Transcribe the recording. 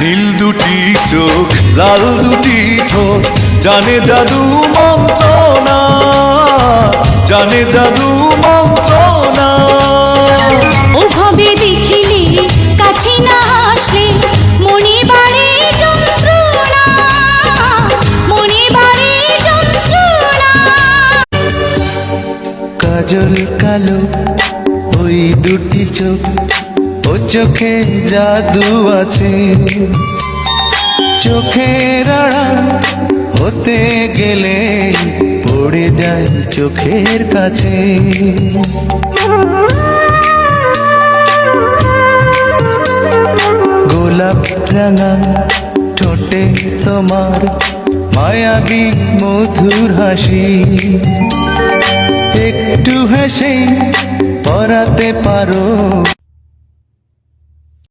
নীল দুটি চোখ, লাল দুটি ঠোঁট, জানে জাদু মন্ত্রণা, জানে জাদু মন্ত্রণা। ওভাবে দেখিলে কাছে না আসলে মনে বাড়ে যন্ত্রণা, মনে বাড়ে যন্ত্রণা। কাজল কালো ওই দুটি চোখ, ও চোখে জাদু আছে। চোখের আড়াল হতে গেলে পড়ে যায় চোখের কাছে। গোলাপ রাঙা ঠোঁটে তোমার মায়াবী মধুর হাসি, একটু হেসে পরাতে পারো